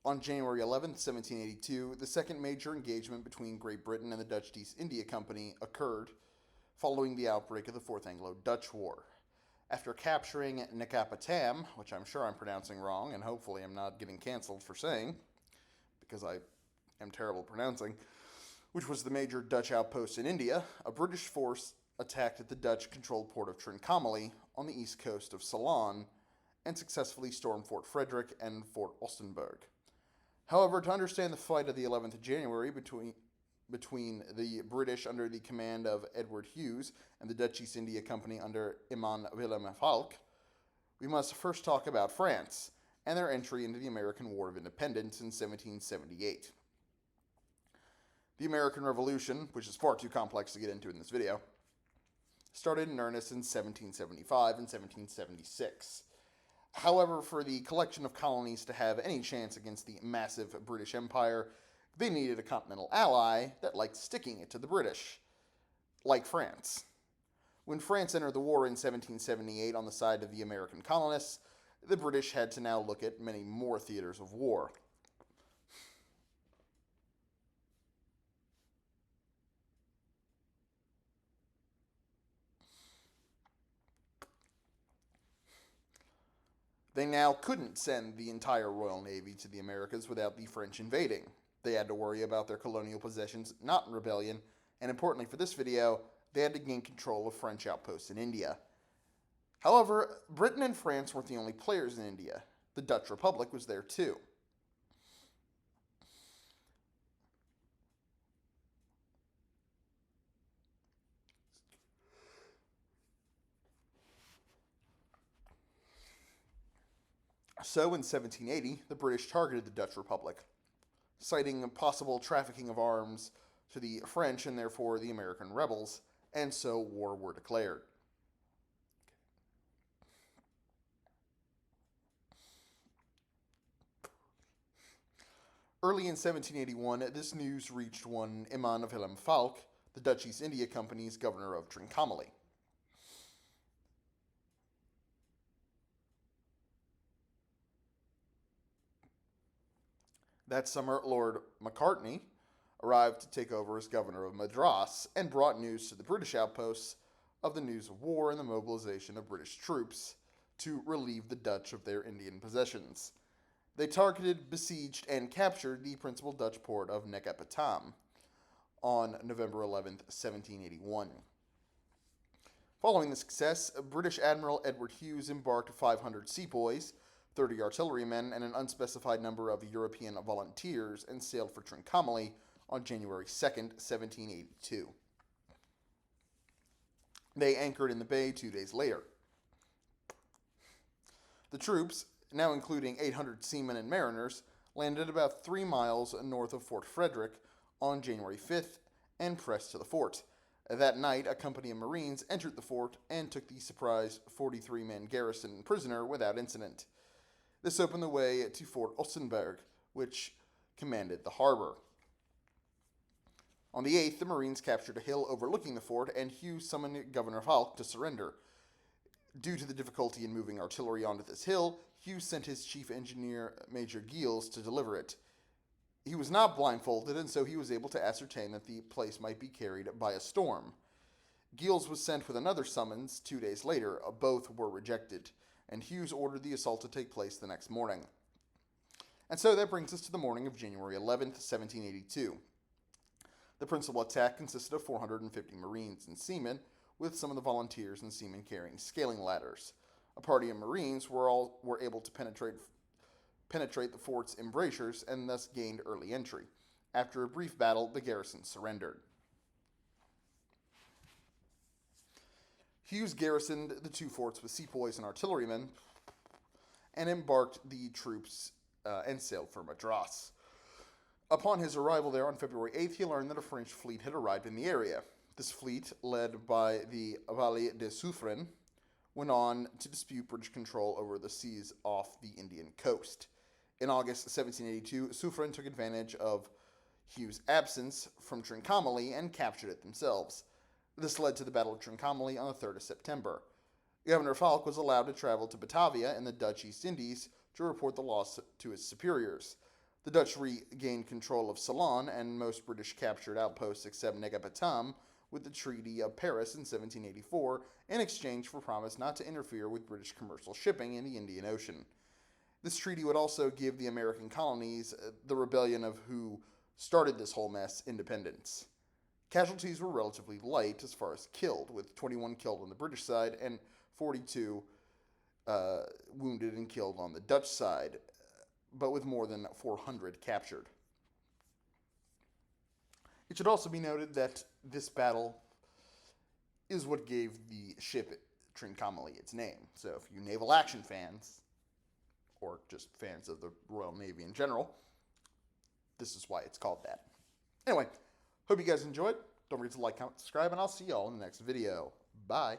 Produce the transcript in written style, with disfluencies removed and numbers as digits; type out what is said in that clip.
On January 11th, 1782, the second major engagement between Great Britain and the Dutch East India Company occurred following the outbreak of the Fourth Anglo-Dutch War. After capturing Trincomalee, which I'm sure I'm pronouncing wrong, and hopefully I'm not getting canceled for saying, because I am terrible at pronouncing, which was the major Dutch outpost in India, a British force attacked at the Dutch-controlled port of Trincomalee on the east coast of Ceylon and successfully stormed Fort Frederick and Fort Ostenburg. However, to understand the fight of the 11th of January between the British under the command of Edward Hughes and the Dutch East India Company under Imam Willem Falck, we must first talk about France and their entry into the American War of Independence in 1778. The American Revolution, which is far too complex to get into in this video, started in earnest in 1775 and 1776. However, for the collection of colonies to have any chance against the massive British Empire, they needed a continental ally that liked sticking it to the British, like France. When France entered the war in 1778 on the side of the American colonists, the British had to now look at many more theaters of war. They now couldn't send the entire Royal Navy to the Americas without the French invading. They had to worry about their colonial possessions not in rebellion, and importantly for this video, they had to gain control of French outposts in India. However, Britain and France weren't the only players in India. The Dutch Republic was there too. So in 1780, the British targeted the Dutch Republic, citing possible trafficking of arms to the French and therefore the American rebels, and so war were declared. Early in 1781, this news reached one Imam Willem Falck, the Dutch East India Company's governor of Trincomalee. That summer, Lord Macartney arrived to take over as governor of Madras and brought news to the British outposts of the news of war and the mobilization of British troops to relieve the Dutch of their Indian possessions. They targeted, besieged, and captured the principal Dutch port of Trincomalee on November 11, 1781. Following the success, British Admiral Edward Hughes embarked 500 sepoys, 30 artillerymen, and an unspecified number of European volunteers and sailed for Trincomalee on January 2, 1782. They anchored in the bay 2 days later. The troops, now including 800 seamen and mariners, landed about 3 miles north of Fort Frederick on January 5th and pressed to the fort. That night, a company of Marines entered the fort and took the surprised 43-man garrison prisoner without incident. This opened the way to Fort Ostenburg, which commanded the harbor. On the 8th, the Marines captured a hill overlooking the fort, and Hughes summoned Governor Falck to surrender. Due to the difficulty in moving artillery onto this hill, Hughes sent his chief engineer, Major Giles, to deliver it. He was not blindfolded, and so he was able to ascertain that the place might be carried by a storm. Giles was sent with another summons 2 days later. Both were rejected, and Hughes ordered the assault to take place the next morning. And so that brings us to the morning of January 11th, 1782. The principal attack consisted of 450 Marines and seamen, with some of the volunteers and seamen carrying scaling ladders. A party of Marines were able to penetrate the fort's embrasures and thus gained early entry. After a brief battle, the garrison surrendered. Hughes garrisoned the two forts with sepoys and artillerymen and embarked the troops and sailed for Madras. Upon his arrival there on February 8th, he learned that a French fleet had arrived in the area. This fleet, led by the Valet de Suffren, went on to dispute British control over the seas off the Indian coast. In August 1782, Suffren took advantage of Hughes' absence from Trincomalee and captured it themselves. This led to the Battle of Trincomalee on the 3rd of September. Governor Falck was allowed to travel to Batavia in the Dutch East Indies to report the loss to his superiors. The Dutch regained control of Ceylon and most British captured outposts except Negapatam with the Treaty of Paris in 1784 in exchange for promise not to interfere with British commercial shipping in the Indian Ocean. This treaty would also give the American colonies, the rebellion of who started this whole mess, independence. Casualties were relatively light as far as killed, with 21 killed on the British side and 42 wounded and killed on the Dutch side, but with more than 400 captured. It should also be noted that this battle is what gave the ship Trincomalee its name. So if you naval action fans, or just fans of the Royal Navy in general, this is why it's called that. Anyway, hope you guys enjoyed. Don't forget to like, comment, subscribe, and I'll see y'all in the next video. Bye.